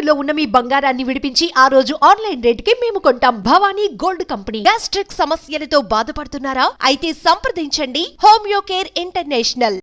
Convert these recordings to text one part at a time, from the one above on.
తాకట్టులో ఉన్న మీ బంగారాన్ని విడిపించి ఆ రోజు ఆన్లైన్ రేటుకి మేము కొంటాం. Bhavani gold company. గ్యాస్ట్రిక్ సమస్యలతో బాధపడుతున్నారా? అయితే సంప్రదించండి హోమియో కేర్ ఇంటర్నేషనల్.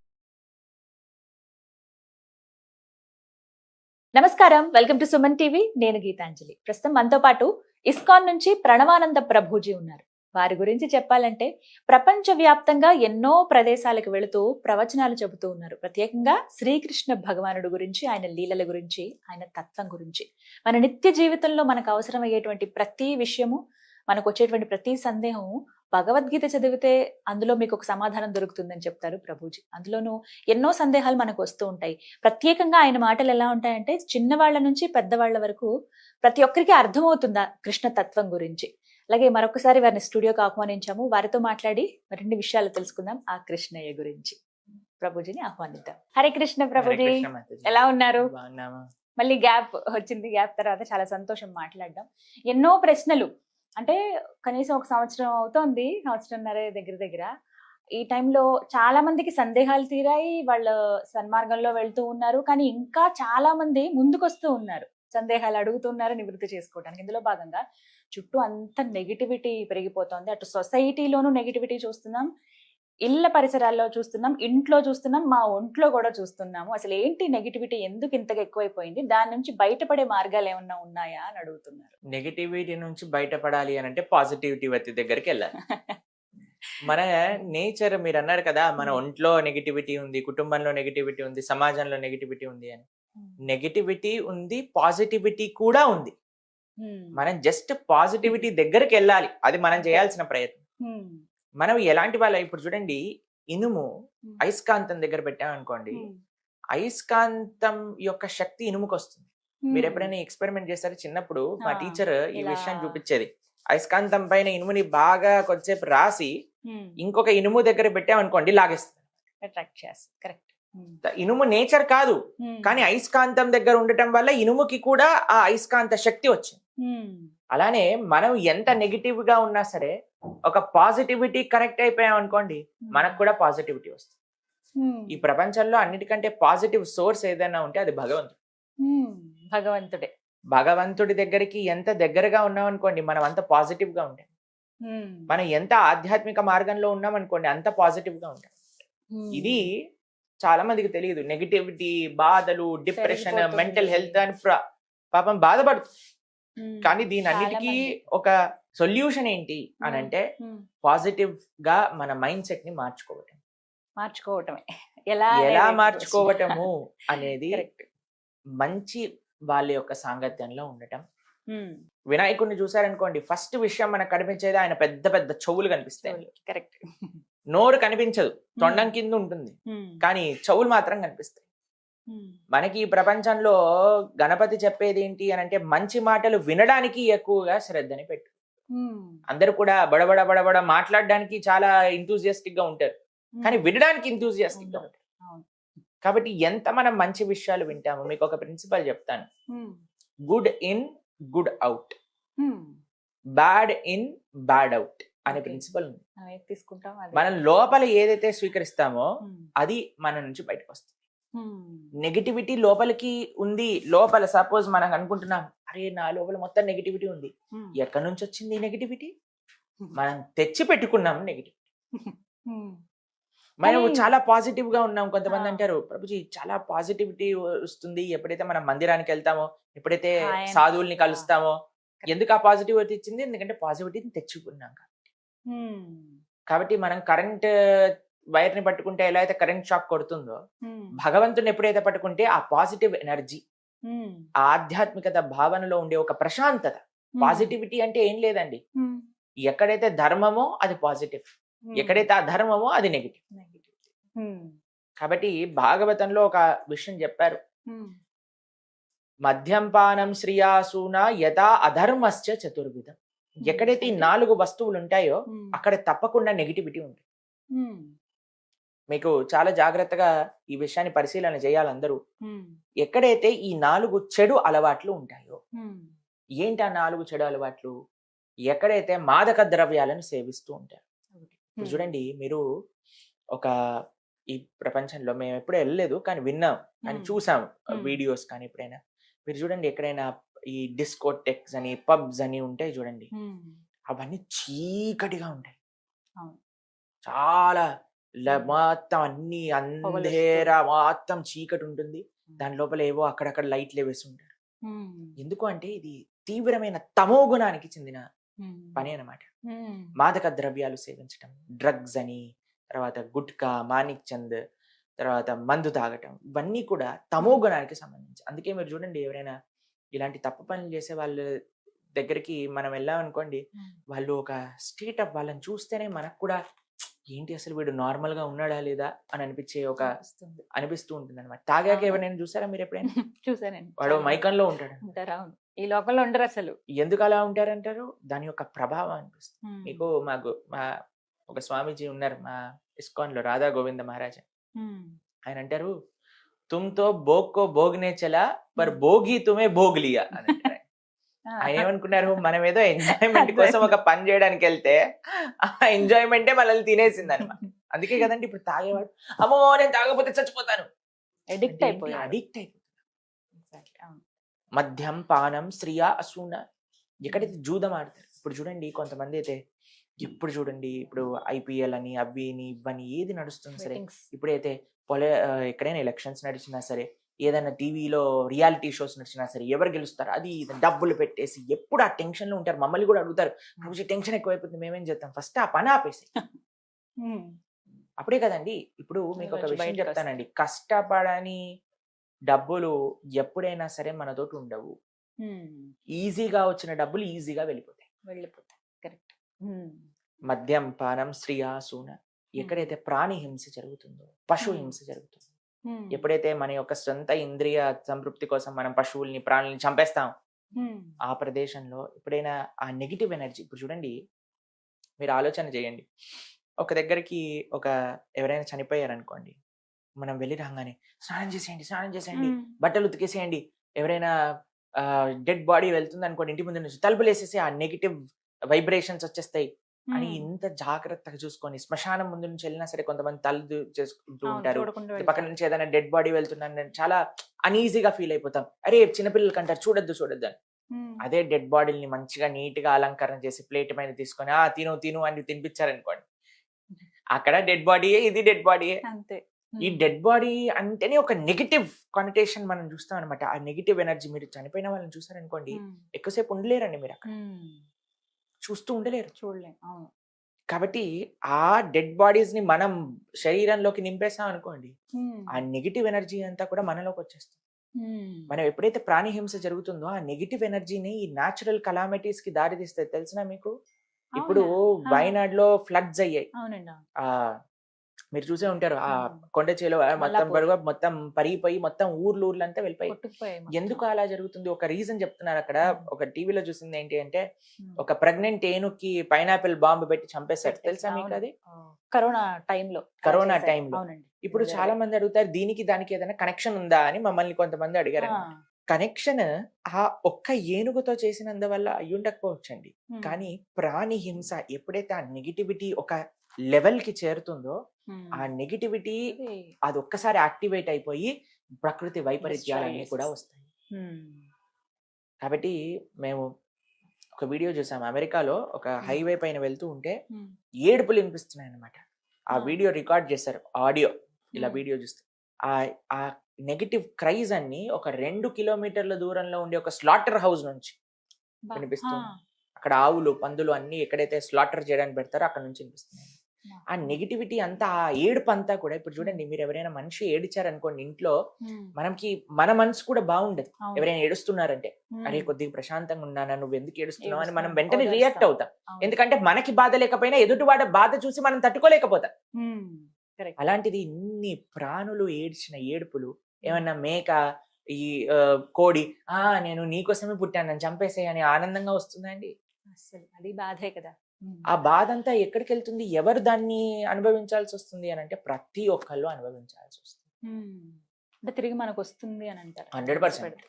నమస్కారం, వెల్కమ్ టు సుమన్ టీవీ. నేను గీతాంజలి. ప్రస్తుతం మనతో పాటు ఇస్కాన్ నుంచి ప్రణవానంద ప్రభుజీ ఉన్నారు. వారి గురించి చెప్పాలంటే ప్రపంచవ్యాప్తంగా ఎన్నో ప్రదేశాలకు వెళుతూ ప్రవచనాలు చెబుతూ ఉన్నారు. ప్రత్యేకంగా శ్రీకృష్ణ భగవానుడు గురించి, ఆయన లీలల గురించి, ఆయన తత్వం గురించి, మన నిత్య జీవితంలో మనకు అవసరమయ్యేటువంటి ప్రతి విషయము, మనకు వచ్చేటువంటి ప్రతి సందేహము భగవద్గీత చదివితే అందులో మీకు ఒక సమాధానం దొరుకుతుందని చెప్తారు ప్రభుజీ. అందులోనూ ఎన్నో సందేహాలు మనకు వస్తూ ఉంటాయి. ప్రత్యేకంగా ఆయన మాటలు ఎలా ఉంటాయంటే చిన్నవాళ్ల నుంచి పెద్దవాళ్ల వరకు ప్రతి ఒక్కరికి అర్థమవుతుందా కృష్ణ తత్వం గురించి. అలాగే మరొకసారి వారిని స్టూడియోకి ఆహ్వానించాము. వారితో మాట్లాడి మరిన్ని విషయాలు తెలుసుకుందాం ఆ కృష్ణయ్య గురించి. ప్రభుజీని ఆహ్వానిద్దాం. హరే కృష్ణ ప్రభుజీ, ఎలా ఉన్నారు? మళ్ళీ గ్యాప్ వచ్చింది, గ్యాప్ తర్వాత చాలా సంతోషం మాట్లాడడం. ఎన్నో ప్రశ్నలు, అంటే కనీసం ఒక సంవత్సరం అవుతోంది, సంవత్సరంన్నర దగ్గర. ఈ టైంలో చాలా మందికి సందేహాలు తీరాయి, వాళ్ళ సన్మార్గంలో వెళ్తూ ఉన్నారు. కానీ ఇంకా చాలా మంది ముందుకొస్తూ ఉన్నారు, సందేహాలు అడుగుతున్నారు నివృత్తి చేసుకోవడానికి. ఇందులో భాగంగా చుట్టూ అంత నెగిటివిటీ పెరిగిపోతుంది. అటు సొసైటీలోనూ నెగిటివిటీ చూస్తున్నాం, ఇళ్ళ పరిసరాల్లో చూస్తున్నాం, ఇంట్లో చూస్తున్నాం, మా ఒంట్లో కూడా చూస్తున్నాము. అసలు ఏంటి నెగిటివిటీ, ఎందుకు ఇంతగా ఎక్కువైపోయింది, దాని నుంచి బయటపడే మార్గాలు ఏమన్నా ఉన్నాయా అని అడుగుతున్నారు. నెగిటివిటీ నుంచి బయటపడాలి అని అంటే పాజిటివిటీ వ్యక్తి దగ్గరికి వెళ్ళాలి. మన నేచర్, మీరు అన్నారు కదా, మన ఒంట్లో నెగిటివిటీ ఉంది, కుటుంబంలో నెగిటివిటీ ఉంది, సమాజంలో నెగిటివిటీ ఉంది అని. నెగిటివిటీ ఉంది, పాజిటివిటీ కూడా ఉంది. మనం జస్ట్ పాజిటివిటీ దగ్గరికి వెళ్ళాలి, అది మనం చేయాల్సిన ప్రయత్నం. మనం ఎలాంటి వాళ్ళ, ఇప్పుడు చూడండి, ఇనుము అయస్కాంతం దగ్గర పెట్టామనుకోండి, అయస్కాంతం యొక్క శక్తి ఇనుముకు వస్తుంది. మీరు ఎప్పుడైనా ఎక్స్పెరిమెంట్ చేస్తారో? చిన్నప్పుడు మా టీచర్ ఈ విషయాన్ని చూపించేది. అయస్కాంతం పైన ఇనుముని బాగా కొద్దిసేపు రాసి ఇంకొక ఇనుము దగ్గర పెట్టామనుకోండి, లాగేస్తుంది. ఇనుము నేచర్ కాదు, కానీ అయస్కాంతం దగ్గర ఉండటం వల్ల ఇనుముకి కూడా ఆ అయస్కాంత శక్తి వచ్చింది. అలానే మనం ఎంత నెగిటివ్ గా ఉన్నా సరే ఒక పాజిటివిటీ కనెక్ట్ అయిపోయాం అనుకోండి, మనకు కూడా పాజిటివిటీ వస్తుంది. ఈ ప్రపంచంలో అన్నిటికంటే పాజిటివ్ సోర్స్ ఏదైనా ఉంటే అది భగవంతుడే. భగవంతుడి దగ్గరికి ఎంత దగ్గరగా ఉన్నాం అనుకోండి, మనం అంత పాజిటివ్ గా ఉంటాం. మనం ఎంత ఆధ్యాత్మిక మార్గంలో ఉన్నాం అనుకోండి, అంత పాజిటివ్ గా ఉంటాం. ఇది చాలా మందికి తెలియదు. నెగిటివిటీ, బాధలు, డిప్రెషన్, మెంటల్ హెల్త్ అని పాపం బాధపడుతుంది. కానీ దీని అన్నిటికీ ఒక సొల్యూషన్ ఏంటి అని అంటే పాజిటివ్ గా మన మైండ్ సెట్ ని మార్చుకోవటమే. ఎలా మార్చుకోవటము అనేది మంచి వాళ్ళ యొక్క సాంగత్యంలో ఉండటం. వినాయకుడిని చూసారనుకోండి, ఫస్ట్ విషయం మనకు కనిపించేది ఆయన పెద్ద పెద్ద చెవులు కనిపిస్తాయి. కరెక్ట్. నోరు కనిపించదు, తొండం కింద ఉంటుంది, కానీ చెవులు మాత్రం కనిపిస్తాయి. మనకి ఈ ప్రపంచంలో గణపతి చెప్పేది ఏంటి అని అంటే మంచి మాటలు వినడానికి ఎక్కువగా శ్రద్ధని పెట్టు. అందరు కూడా బడబడ బడబడ మాట్లాడడానికి చాలా ఇంతూజియాస్టిక్ గా ఉంటారు, కానీ వినడానికి ఇంతూజియాస్టిక్ గా ఉంటారు. కాబట్టి ఎంత మనం మంచి విషయాలు వింటాము. మీకు ఒక ప్రిన్సిపల్ చెప్తాను. Good in, good out, bad in, bad out అనే ప్రిన్సిపల్ ఉంది. మనం లోపల ఏదైతే స్వీకరిస్తామో అది మన నుంచి బయటకు వస్తుంది. నెగిటివిటీ లోపలికి ఉంది. లోపల సపోజ్ మనం అనుకుంటున్నాం, అరే నా లోపల మొత్తం నెగిటివిటీ ఉంది. ఎక్కడి నుంచి వచ్చింది ఈ నెగిటివిటీ? మనం తెచ్చి పెట్టుకున్నాం నెగిటివిటీ. మనం చాలా పాజిటివ్ గా ఉన్నాం. కొంతమంది అంటారు, ప్రభుజీ చాలా పాజిటివిటీ వస్తుంది ఎప్పుడైతే మనం మందిరానికి వెళ్తామో, ఎప్పుడైతే సాధువుల్ని కలుస్తామో. ఎందుకు ఆ పాజిటివిటీ ఇచ్చింది? ఎందుకంటే పాజిటివిటీని తెచ్చుకున్నాం కాబట్టి. మనం కరెంట్ వైర్ ని పట్టుకుంటే ఎలా అయితే కరెంట్ షాక్ కొడుతుందో, భగవంతుని ఎప్పుడైతే పట్టుకుంటే ఆ పాజిటివ్ ఎనర్జీ, ఆధ్యాత్మికత భావనలో ఉండే ఒక ప్రశాంతత. పాజిటివిటీ అంటే ఏం లేదండి, ఎక్కడైతే ధర్మమో అది పాజిటివ్, ఎక్కడైతే ఆ ధర్మమో అది నెగిటివ్. కాబట్టి భాగవతంలో ఒక విషయం చెప్పారు, మద్యంపానం శ్రియాసూన యథా అధర్మశ్చ చతుర్విధం. ఎక్కడైతే ఈ 4 వస్తువులు ఉంటాయో అక్కడ తప్పకుండా నెగిటివిటీ ఉంటుంది. మీకు చాలా జాగ్రత్తగా ఈ విషయాన్ని పరిశీలన చేయాలి అందరూ. ఎక్కడైతే ఈ 4 చెడు అలవాట్లు ఉంటాయో, ఏంటి ఆ 4 చెడు అలవాట్లు? ఎక్కడైతే మాదక ద్రవ్యాలను సేవిస్తూ ఉంటారు. చూడండి, మీరు ఒక ఈ ప్రపంచంలో మేము ఎప్పుడూ వెళ్ళలేదు, కానీ విన్నాం, కానీ చూసాము వీడియోస్ కానీ ఎప్పుడైనా. మీరు చూడండి ఎక్కడైనా ఈ డిస్కోటెక్స్ అని పబ్స్ అని ఉంటాయి చూడండి, అవన్నీ చీకటిగా ఉంటాయి. అవును. చాలా మొత్తం అన్ని అంధేరా మొత్తం చీకటి ఉంటుంది. దాని లోపల ఏవో అక్కడక్కడ లైట్లు వేసి ఉంటారు. ఎందుకు అంటే ఇది తీవ్రమైన తమో గుణానికి చెందిన పని అన్నమాట. మాదక ద్రవ్యాలు సేవించటం, డ్రగ్స్ అని, తర్వాత గుట్కా, మాణిక్ చంద్, తర్వాత మందు తాగటం, ఇవన్నీ కూడా తమో గుణానికి సంబంధించి. అందుకే మీరు చూడండి ఎవరైనా ఇలాంటి తప్పు పనులు చేసే వాళ్ళ దగ్గరికి మనం వెళ్ళామనుకోండి, వాళ్ళు ఒక స్టేట్ ఆఫ్ వాళ్ళని చూస్తేనే మనకు కూడా ఏంటి అసలు వీడు నార్మల్ గా ఉన్నాడా లేదా అని అనిపిస్తూ ఉంటుంది అనమాట. తాగాక ఎవరైనా చూసారా మీరు ఎప్పుడైనా? చూసానండి. వాడు మైకంలో ఉంటాడు. అవును, ఈ లోకంలో ఉండరు అసలు. ఎందుకు అలా ఉంటారంటారు? దాని యొక్క ప్రభావం అనిపిస్తుంది మీకు. మా ఒక స్వామీజీ ఉన్నారు మా ఇస్కాన్ లో, రాధా గోవింద మహారాజ్. ఆయన అంటారు, తుమ్తో భోగ్ కో భోగ్నే చలా పర్ భోగి తుమే భోగ్ లియా అని అంటారు. ఆయన ఏమనుకున్నారు, మనం ఏదో ఎంజాయ్మెంట్ కోసం ఒక పని చేయడానికి వెళ్తే ఆ ఎంజాయ్మెంటే మనల్ని తినేసింది అనమాట. అందుకే కదండి ఇప్పుడు తాగేవాడు, అమ్మో నేను తాగకపోతే చచ్చిపోతాను, అడిక్ట్ అయిపోయాడు. మద్యం పానం శ్రియా అసూన, ఎక్కడైతే జూదం ఆడతారు. ఇప్పుడు చూడండి కొంతమంది అయితే ఎప్పుడు చూడండి ఇప్పుడు IPL అని అవి ఇవన్నీ ఏది నడుస్తుంది సరే, ఇప్పుడైతే ఎక్కడైనా ఎలక్షన్స్ నడిచినా సరే, ఏదైనా టీవీలో రియాలిటీ షోస్ నడిచినా సరే, ఎవరు గెలుస్తారు అది డబ్బులు పెట్టేసి ఎప్పుడు ఆ టెన్షన్ లో ఉంటారు. మమ్మల్ని కూడా అడుగుతారు, టెన్షన్ ఎక్కువైపోతుంది మేమేం చేస్తాం, ఫస్ట్ ఆ పని ఆపేసి అప్పుడే కదండి. ఇప్పుడు మీకు ఒక విషయం చెప్తానండి, కష్టపడని డబ్బులు ఎప్పుడైనా సరే మనతోటి ఉండవు. ఈజీగా వచ్చిన డబ్బులు ఈజీగా వెళ్ళిపోతాయి. కరెక్ట్. మద్యం పానం శ్రియా సూన, ఎక్కడైతే ప్రాణి హింస జరుగుతుందో, పశు హింస జరుగుతుందో, ఎప్పుడైతే మన యొక్క సొంత ఇంద్రియ సంతృప్తి కోసం మనం పశువుల్ని ప్రాణుల్ని చంపేస్తాం, ఆ ప్రదేశంలో ఎప్పుడైనా ఆ నెగిటివ్ ఎనర్జీ, ఇప్పుడు చూడండి మీరు ఆలోచన చేయండి, ఒక దగ్గరికి ఎవరైనా చనిపోయారు అనుకోండి, మనం వెళ్ళి రాగానే స్నానం చేసేయండి, బట్టలు ఉతికేసేయండి. ఎవరైనా డెడ్ బాడీ వెళ్తుంది అనుకోండి, ఇంటి ముందు నుంచి తలుపులు వేసేసి ఆ నెగిటివ్ వైబ్రేషన్స్ వచ్చేస్తాయి అని ఇంత జాగ్రత్తగా చూసుకొని, శ్మశానం ముందు నుంచి వెళ్ళినా సరే కొంతమంది తల్లు చేసుకుంటూ ఉంటారు, పక్కన నుంచి ఏదైనా డెడ్ బాడీ వెళ్తున్నాను చాలా అనీజీగా ఫీల్ అయిపోతాం. అరే చిన్నపిల్లలకి అంటారు చూడొద్దు అని. అదే డెడ్ బాడీని మంచిగా నీట్ గా అలంకరణ చేసి ప్లేట్ మీద తీసుకొని తిను అని తినిపించారనుకోండి, అక్కడ డెడ్ బాడీయే, ఇది డెడ్ బాడీయే. ఈ డెడ్ బాడీ అంటేనే ఒక నెగిటివ్ కానిటేషన్ మనం చూస్తాం అనమాట. ఆ నెగిటివ్ ఎనర్జీ, మీరు చనిపోయిన వాళ్ళని చూసారనుకోండి ఎక్కువసేపు ఉండలేరండి, మీరు అక్కడ చూస్తూ ఉండలేరు, చూడలేం. కాబట్టి ఆ డెడ్ బాడీస్ ని మనం శరీరంలోకి నింపేసాం అనుకోండి, ఆ నెగిటివ్ ఎనర్జీ అంతా కూడా మనలోకి వచ్చేస్తుంది. మనం ఎప్పుడైతే ప్రాణి హింస జరుగుతుందో ఆ నెగిటివ్ ఎనర్జీని ఈ న్యాచురల్ కలామిటీస్ కి దారి తీస్తాయి. తెలిసినా మీకు? ఇప్పుడు వైనాడ్ లో ఫ్లడ్స్ అయ్యాయి, మీరు చూసే ఉంటారు. ఆ కొండ చేలో మొత్తం పరిగిపోయి మొత్తం ఊర్లంతా వెళ్ళిపోయి. ఎందుకు అలా జరుగుతుంది? ఒక రీజన్ చెప్తున్నారు అక్కడ. ఒక టీవీలో చూసింది ఏంటి అంటే, ఒక ప్రెగ్నెంట్ ఏనుక్కి పైనాపిల్ బాంబు పెట్టి చంపేశారు. తెలుసా మీకు? అది కరోనా టైంలో. ఇప్పుడు చాలా మంది అడుగుతారు, దీనికి దానికి ఏదైనా కనెక్షన్ ఉందా అని మమ్మల్ని కొంతమంది అడిగారు. కనెక్షన్ ఆ ఒక్క ఏనుగుతో చేసినందువల్ల అయ్యుండకపోవచ్చండి, కానీ ప్రాణి హింస ఎప్పుడైతే ఆ నెగిటివిటీ ఒక లెవెల్ కి చేరుతుందో, ఆ నెగిటివిటీ అది ఒక్కసారి యాక్టివేట్ అయిపోయి ప్రకృతి వైపరీత్యాలన్నీ కూడా వస్తాయి. కాబట్టి మేము ఒక వీడియో చూసాము, అమెరికాలో ఒక హైవే పైన వెళ్తూ ఉంటే ఏడుపులు వినిపిస్తున్నాయి అన్నమాట. ఆ వీడియో రికార్డ్ చేశారు, ఆడియో. ఇలా వీడియో చూస్తే ఆ నెగిటివ్ క్రైజ్ అన్ని ఒక 2 కిలోమీటర్ల దూరంలో ఉండే ఒక స్లాటర్ హౌస్ నుంచి వినిపిస్తుంది. అక్కడ ఆవులు పందులు అన్ని ఎక్కడైతే స్లాటర్ చేయడానికి పెడతారో అక్కడ నుంచి వినిపిస్తున్నాయి. ఆ నెగిటివిటీ అంతా, ఆ ఏడుపు అంతా కూడా, ఇప్పుడు చూడండి మీరు ఎవరైనా మనిషి ఏడిచారనుకోండి ఇంట్లో, మన మనసు కూడా బాగుండదు. ఎవరైనా ఏడుస్తున్నారంటే, అరే కొద్దిగా ప్రశాంతంగా ఉన్నానా, నువ్వు ఎందుకు ఏడుస్తున్నావు అని మనం వెంటనే రియాక్ట్ అవుతాం. ఎందుకంటే మనకి బాధ లేకపోయినా ఎదుటివాడ బాధ చూసి మనం తట్టుకోలేకపోతాం. అలాంటిది ఇన్ని ప్రాణులు ఏడ్చిన ఏడుపులు, ఏమన్నా మేక, ఈ కోడి నేను నీకోసమే పుట్టాను నన్ను చంపేసేయని ఆనందంగా వస్తుందండి? అది బాధే కదా. ఆ బాధ అంతా ఎక్కడికి వెళ్తుంది? ఎవరు దాన్ని అనుభవించాల్సి వస్తుంది అని అంటే, ప్రతి ఒక్కళ్ళు అనుభవించాల్సి వస్తుంది. అంటే తిరిగి మనకు వస్తుంది అని అంటారు 100%.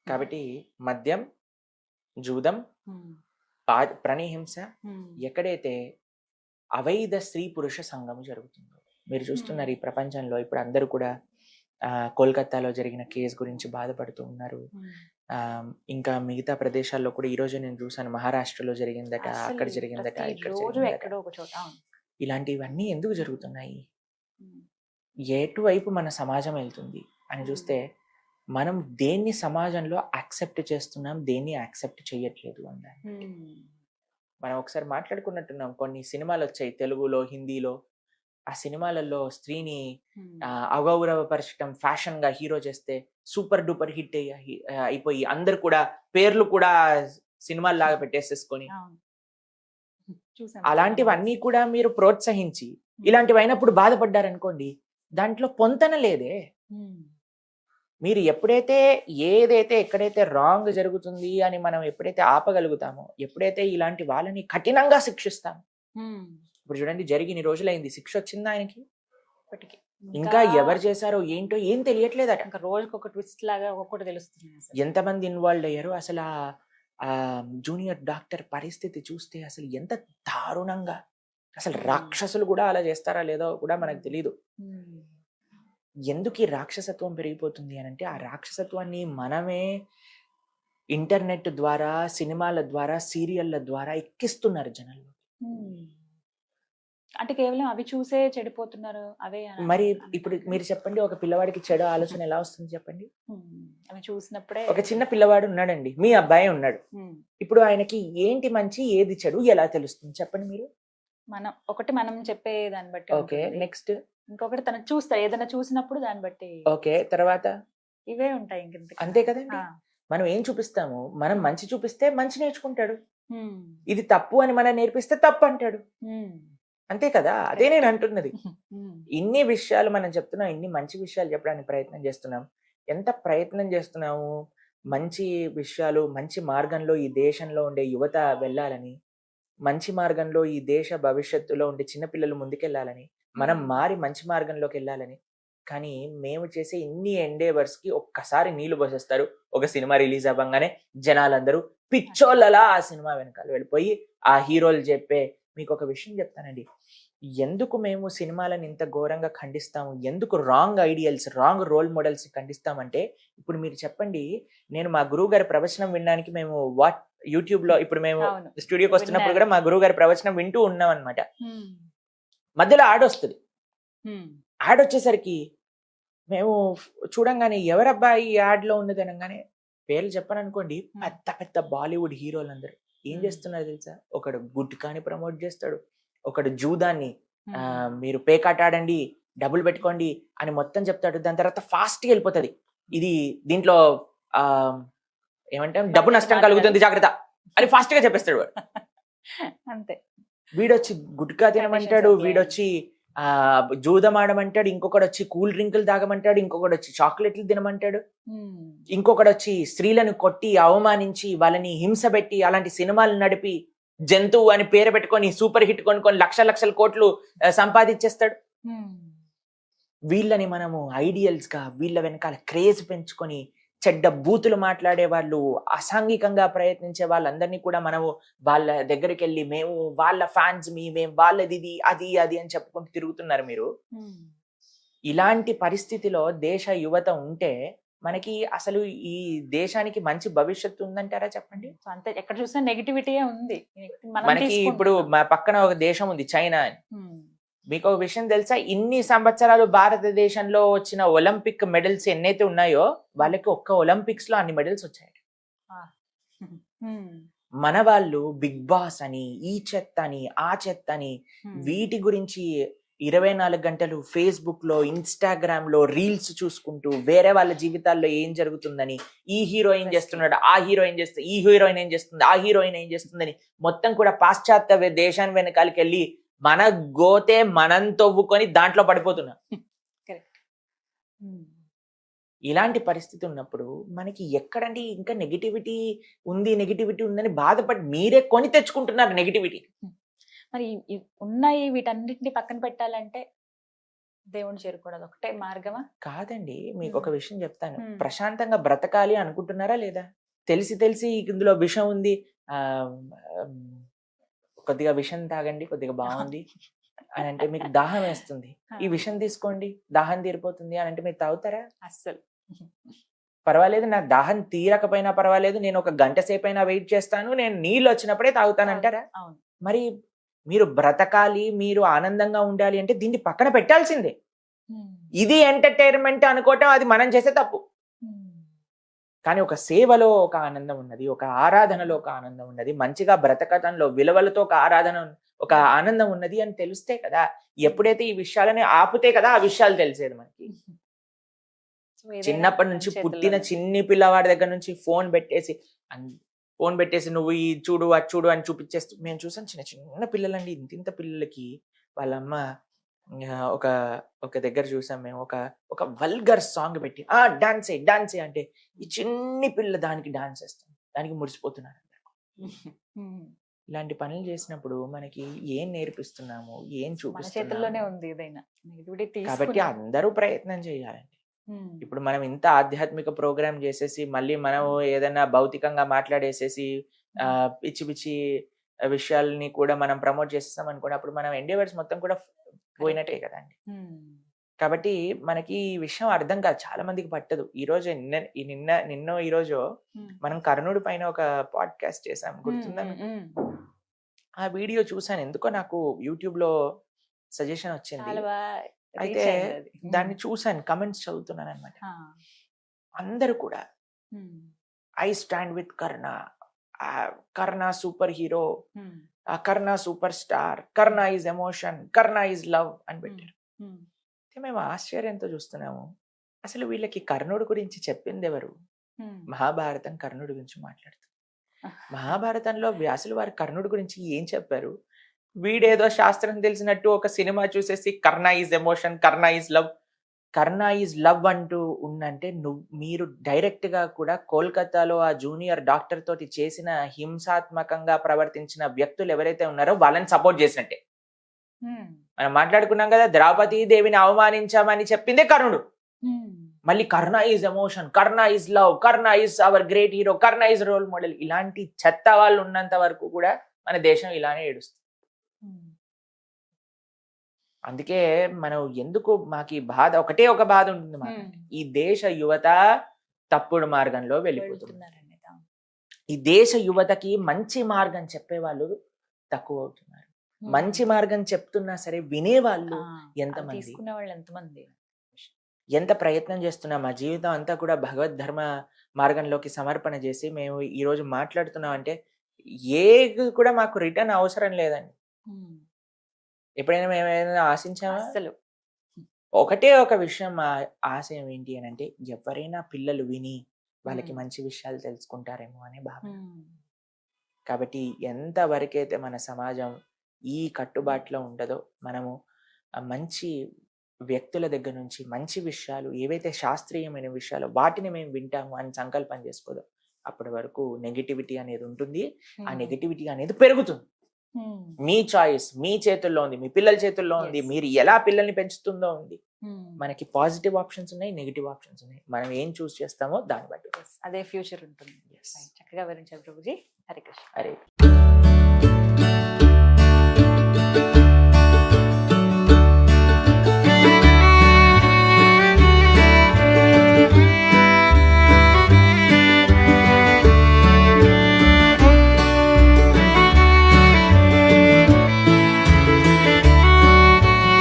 కాబట్టి మద్యం, జూదం, ప్రాణిహింస, ఎక్కడైతే అవైధ స్త్రీ పురుష సంఘం జరుగుతుందో, మీరు చూస్తున్నారు ఈ ప్రపంచంలో ఇప్పుడు అందరూ కూడా కోల్కతాలో జరిగిన కేసు గురించి బాధపడుతూ ఉన్నారు. ఇంకా మిగతా ప్రదేశాల్లో కూడా ఈ రోజు నేను చూసాను, మహారాష్ట్రలో జరిగిందట, అక్కడ జరిగిందట, ఇక్కడ జరిగిందట. ఇలాంటివన్నీ ఎందుకు జరుగుతున్నాయి? ఎటువైపు మన సమాజం వెళ్తుంది అని చూస్తే మనం దేన్ని సమాజంలో యాక్సెప్ట్ చేస్తున్నాం, దేన్ని యాక్సెప్ట్ చేయట్లేదు అన్నారు. మనం ఒకసారి మాట్లాడుకున్నట్టున్నాం, కొన్ని సినిమాలు వచ్చాయి తెలుగులో, హిందీలో. ఆ సినిమాలలో స్త్రీని అగౌరవపరచడం, ఫ్యాషన్ గా హీరో చేస్తే సూపర్ డూపర్ హిట్ అయిపోయి అందరు కూడా పేర్లు కూడా సినిమాల్లాగా పెట్టేసేసుకొని, అలాంటివన్నీ కూడా మీరు ప్రోత్సహించి ఇలాంటివి అయినప్పుడు బాధపడ్డారనుకోండి, దాంట్లో పొంతన లేదే. మీరు ఎప్పుడైతే ఏదైతే ఎక్కడైతే రాంగ్ జరుగుతుంది అని మనం ఎప్పుడైతే ఆపగలుగుతామో, ఎప్పుడైతే ఇలాంటి వాళ్ళని కఠినంగా శిక్షిస్తామో, ఇప్పుడు చూడండి జరిగిన రోజులైంది, శిక్ష వచ్చింది ఆయనకి, ఇంకా ఎవరు చేశారో ఏంటో ఏం తెలియట్లేదట. ఇంకా రోజుకి ఒక ట్విస్ట్ లాగా ఒక్కొక్కటి తెలుస్తుంది. ఎంతమంది ఇన్వాల్వ్ అయ్యారు అసలు ఆ జూనియర్ డాక్టర్ పరిస్థితి చూస్తే అసలు ఎంత దారుణంగా, అసలు రాక్షసులు కూడా అలా చేస్తారా లేదో కూడా మనకు తెలియదు. ఎందుకు ఈ రాక్షసత్వం పెరిగిపోతుంది అని అంటే, ఆ రాక్షసత్వాన్ని మనమే ఇంటర్నెట్ ద్వారా, సినిమాల ద్వారా, సీరియళ్ల ద్వారా ఎక్కిస్తున్నారు జనాలు. అంటే కేవలం అవి చూసే చెడిపోతున్నారు అవే. మరి ఇప్పుడు మీరు చెప్పండి, ఒక పిల్లవాడికి చెడు ఆలోచన ఎలా వస్తుంది చెప్పండి? అవి చూసినప్పుడే. ఒక చిన్న పిల్లవాడు ఉన్నాడండి, మీ అబ్బాయి ఉన్నాడు, ఇప్పుడు ఆయనకి ఏంటి మంచి ఏది చెడు ఎలా తెలుస్తుంది చెప్పండి మీరు? మనం చెప్పే దాన్ని బట్టి. ఓకే, నెక్స్ట్ ఇంకొకటి తను చూస్తారు, ఏదైనా చూసినప్పుడు దాన్ని బట్టి. ఓకే, తర్వాత ఇవే ఉంటాయి. అంతే కదండి. మనం ఏం చూపిస్తాము, మనం మంచి చూపిస్తే మంచి నేర్చుకుంటాడు, ఇది తప్పు అని మనం నేర్పిస్తే తప్పు అంటాడు. అంతే కదా, అదే నేను అంటున్నది. ఇన్ని విషయాలు మనం చెప్తున్నాం, ఇన్ని మంచి విషయాలు చెప్పడానికి ప్రయత్నం చేస్తున్నాం. ఎంత ప్రయత్నం చేస్తున్నాము మంచి విషయాలు, మంచి మార్గంలో ఈ దేశంలో ఉండే యువత వెళ్ళాలని, మంచి మార్గంలో ఈ దేశ భవిష్యత్తులో ఉండే చిన్నపిల్లలు ముందుకెళ్ళాలని, మనం మారి మంచి మార్గంలోకి వెళ్ళాలని. కానీ మేము చేసే ఇన్ని ఎండేవర్స్ కి ఒక్కసారి నీళ్లు పోసేస్తారు. ఒక సినిమా రిలీజ్ అవ్వగానే జనాలందరూ పిచ్చోళ్ళలా ఆ సినిమా వెనకాల వెళ్ళిపోయి ఆ హీరోలు చెప్పే. మీకు ఒక విషయం చెప్తానండి, ఎందుకు మేము సినిమాలను ఇంత ఘోరంగా ఖండిస్తాము, ఎందుకు wrong ideals, wrong role models ఖండిస్తామంటే, ఇప్పుడు మీరు చెప్పండి, నేను మా గురువు గారి ప్రవచనం వినడానికి మేము యూట్యూబ్ లో ఇప్పుడు మేము స్టూడియోకి వస్తున్నప్పుడు కూడా మా గురువు గారి ప్రవచనం వింటూ ఉన్నాం అనమాట. మధ్యలో యాడ్ వస్తుంది. యాడ్ వచ్చేసరికి మేము చూడంగానే ఎవరబ్బా ఈ యాడ్ లో ఉన్నది అనగానే, పేర్లు చెప్పను అనుకోండి, పెద్ద పెద్ద బాలీవుడ్ హీరోలందరూ ఏం చేస్తున్నారు తెలుసా? ఒకడు గుట్కాని ప్రమోట్ చేస్తాడు, ఒకడు జూదాన్ని మీరు పేకాట ఆడండి, డబ్బులు పెట్టుకోండి అని మొత్తం చెప్తాడు. దాని తర్వాత ఫాస్ట్ గా వెళ్ళిపోతుంది, ఇది దీంట్లో ఏమంటాం డబ్బు నష్టం కలుగుతుంది జాగ్రత్త అని ఫాస్ట్ గా చెప్పేస్తాడు వాడు. అంతే. వీడొచ్చి గుట్కా తినమంటాడు, వీడొచ్చి జూదం ఆడమంటాడు, ఇంకొకడు వచ్చి కూల్ డ్రింకులు తాగమంటాడు, ఇంకొకడు వచ్చి చాక్లెట్లు తినమంటాడు, ఇంకొకడు వచ్చి స్త్రీలను కొట్టి అవమానించి వాళ్ళని హింస పెట్టి అలాంటి సినిమాలు నడిపి జంతువు అని పేరు పెట్టుకొని సూపర్ హిట్ కొనుక్కొని లక్షల కోట్లు సంపాదించేస్తాడు. వీళ్ళని మనము ఐడియల్స్ గా, వీళ్ళ వెనకాల క్రేజ్ పెంచుకొని చెడ్డ బూతులు మాట్లాడే వాళ్ళు, అసాంఘికంగా ప్రయత్నించే వాళ్ళందరినీ కూడా మనము వాళ్ళ దగ్గరికి వెళ్ళి మేము వాళ్ళ ఫ్యాన్స్, మేము వాళ్ళది ఇది అది అది అని చెప్పుకుంటూ తిరుగుతున్నారు మీరు. ఇలాంటి పరిస్థితిలో దేశ యువత ఉంటే మనకి అసలు ఈ దేశానికి మంచి భవిష్యత్తు ఉందంటారా చెప్పండి? అంతే, ఎక్కడ చూసినా నెగిటివిటీ ఉంది. మనకి ఇప్పుడు మా పక్కన ఒక దేశం ఉంది చైనా అని. మీకు ఒక విషయం తెలుసా, ఇన్ని సంవత్సరాలు భారతదేశంలో వచ్చిన ఒలింపిక్ మెడల్స్ ఎన్నైతే ఉన్నాయో వాళ్ళకి ఒక్క ఒలింపిక్స్ లో అన్ని మెడల్స్ వచ్చాయి. మన వాళ్ళు బిగ్ బాస్ అని, ఈ చెత్త అని, ఆ చెత్త అని, వీటి గురించి 24 గంటలు ఫేస్బుక్ లో, ఇన్స్టాగ్రామ్ లో రీల్స్ చూసుకుంటూ వేరే వాళ్ళ జీవితాల్లో ఏం జరుగుతుందని, ఈ హీరోయిన్ చేస్తున్నాడు, ఆ హీరోయిన్ చేస్తుంది, ఈ హీరోయిన్ ఏం చేస్తుంది, ఆ హీరోయిన్ ఏం చేస్తుందని మొత్తం కూడా పాశ్చాత్య దేశాన్ని వెనకాలకి వెళ్ళి మన గోతే మనం తవ్వుకొని దాంట్లో పడిపోతున్నాం. ఇలాంటి పరిస్థితి ఉన్నప్పుడు మనకి ఎక్కడండి ఇంకా నెగిటివిటీ ఉందని బాధపడి మీరే కొని తెచ్చుకుంటున్నారు నెగిటివిటీ. మరి ఉన్నాయి వీటన్నిటిని పక్కన పెట్టాలంటే దేవుని చేరుకోవడం ఒకటే మార్గమా? కాదండి, మీకు ఒక విషయం చెప్తాను. ప్రశాంతంగా బ్రతకాలి అనుకుంటున్నారా లేదా? తెలిసి ఇందులో విషం ఉంది, కొద్దిగా విషం తాగండి, కొద్దిగా బాగుంది అని అంటే మీకు దాహం వేస్తుంది, ఈ విషయం తీసుకోండి దాహం తీరిపోతుంది అని అంటే మీరు తాగుతారా? అస్సలు. పర్వాలేదు, నాకు దాహం తీరకపోయినా పర్వాలేదు, నేను ఒక గంట సేపు అయినా వెయిట్ చేస్తాను, నేను నీళ్ళు వచ్చినప్పుడే తాగుతానంటారా? అవును. మరి మీరు బ్రతకాలి, మీరు ఆనందంగా ఉండాలి అంటే దీన్ని పక్కన పెట్టాల్సిందే. ఇది ఎంటర్టైన్మెంట్ అనుకోవటం అది మనం చేసే తప్పు. కానీ ఒక సేవలో ఒక ఆనందం ఉన్నది, ఒక ఆరాధనలో ఒక ఆనందం ఉన్నది, మంచిగా బ్రతకటంలో విలువలతో ఒక ఒక ఆనందం ఉన్నది అని తెలిస్తే కదా. ఎప్పుడైతే ఈ విషయాలని ఆపితే కదా ఆ విషయాలు తెలిసేది మనకి. చిన్నప్పటి నుంచి పుట్టిన చిన్ని పిల్లవాడి దగ్గర నుంచి ఫోన్ పెట్టేసి నువ్వు ఈ చూడు అది చూడు అని చూపించేస్తూ మేము చూసాం. చిన్న చిన్న పిల్లలండి, ఇంత పిల్లలకి వాళ్ళమ్మ ఒక దగ్గర చూసాం మేము, ఒక వల్గర్ సాంగ్ పెట్టి డాన్సే అంటే ఈ చిన్ని పిల్ల దానికి డాన్స్ వేస్తుంది, దానికి మురిసిపోతున్నారు. ఇలాంటి పనులు చేసినప్పుడు మనకి ఏం నేర్పిస్తున్నాము, ఏం చేతుల్లోనే ఉంది ఏదైనా. కాబట్టి అందరూ ప్రయత్నం చేయాలండి. ఇప్పుడు మనం ఇంత ఆధ్యాత్మిక ప్రోగ్రామ్ చేసేసి మళ్ళీ మనం ఏదైనా భౌతికంగా మాట్లాడేసేసి పిచ్చి పిచ్చి విషయాల్ని కూడా మనం ప్రమోట్ చేసేస్తాం అనుకోండి, అప్పుడు మనం ఎండేవర్స్ మొత్తం కూడా పోయినట్టే కదండి. కాబట్టి మనకి ఈ విషయం అర్థం కాదు, చాలా మందికి పట్టదు. ఈ రోజు నిన్న ఈ రోజు మనం కర్ణుడి పైన ఒక పాడ్కాస్ట్ చేసాం, గుర్తుందా? ఆ వీడియో చూసాను, ఎందుకో నాకు యూట్యూబ్ లో సజెషన్ వచ్చింది. అయితే దాన్ని చూసాను, కమెంట్స్ చదువుతున్నాను అనమాట. అందరూ కూడా I stand with Karna, Karna super hero, Karna super star, Karna is emotion, Karna is love అని పెట్టారు. మేము ఆశ్చర్యంతో చూస్తున్నాము, అసలు వీళ్ళకి కర్ణుడి గురించి చెప్పింది ఎవరు? మహాభారతం కర్ణుడి గురించి మాట్లాడుతుంది. మహాభారతంలో వ్యాసులు వారి కర్ణుడి గురించి ఏం చెప్పారు? వీడేదో శాస్త్రం తెలిసినట్టు ఒక సినిమా చూసేసి Karna is emotion, Karna is love, Karna is love అంటూ ఉందంటే మీరు డైరెక్ట్ గా కూడా కోల్కతాలో ఆ జూనియర్ డాక్టర్ తోటి చేసిన హింసాత్మకంగా ప్రవర్తించిన వ్యక్తులు ఎవరైతే ఉన్నారో వాళ్ళని సపోర్ట్ చేసినట్టే. మనం మాట్లాడుకున్నాం కదా, ద్రౌపది దేవిని అవమానించామని చెప్పిందే కర్ణుడు. మళ్ళీ Karna is emotion, Karna is love, Karna is our great hero, Karna is role model. ఇలాంటి చెత్త వాళ్ళు ఉన్నంత వరకు కూడా మన దేశం ఇలానే ఏడుస్తుంది. అందుకే మనం ఎందుకు మాకు ఈ బాధ, ఒకటే ఒక బాధ ఉంటుంది మాకు, ఈ దేశ యువత తప్పుడు మార్గంలో వెళ్ళిపోతున్నారు. ఈ దేశ యువతకి మంచి మార్గం చెప్పే వాళ్ళు తక్కువ అవుతున్నారు. మంచి మార్గం చెప్తున్నా సరే వినేవాళ్ళు ఎంతమంది, ఎంత ప్రయత్నం చేస్తున్నాం. మా జీవితం అంతా కూడా భగవద్ ధర్మ మార్గంలోకి సమర్పణ చేసి మేము ఈ రోజు మాట్లాడుతున్నాం అంటే ఏది కూడా మాకు రిటర్న్ అవసరం లేదండి. ఎప్పుడైనా మేము ఏదైనా ఆశించామా? అసలు ఒకటే ఒక విషయం, మా ఆశయం ఏంటి అని అంటే ఎవరైనా పిల్లలు విని వాళ్ళకి మంచి విషయాలు తెలుసుకుంటారేమో అనే భావన. కాబట్టి ఎంత వరకైతే మన సమాజం ఈ కట్టుబాటులో ఉండదో, మనము మంచి వ్యక్తుల దగ్గర నుంచి మంచి విషయాలు ఏవైతే శాస్త్రీయమైన విషయాలు వాటిని మేము వింటాము అని సంకల్పం చేసుకోదో, అప్పటి వరకు నెగిటివిటీ అనేది ఉంటుంది. ఆ నెగిటివిటీ అనేది పెరుగుతుంది. మీ చాయిస్ మీ చేతుల్లో ఉంది, మీ పిల్లల చేతుల్లో ఉంది, మీరు ఎలా పిల్లల్ని పెంచుతుందో ఉంది. మనకి పాజిటివ్ ఆప్షన్స్ ఉన్నాయి, నెగిటివ్ ఆప్షన్స్ ఉన్నాయి. మనం ఏం చూస్ చేస్తామో దాన్ని బట్టి అదే ఫ్యూచర్ ఉంటుంది. చక్కగా వివరించారు ప్రభుజీ. హరే కృష్ణ. హరే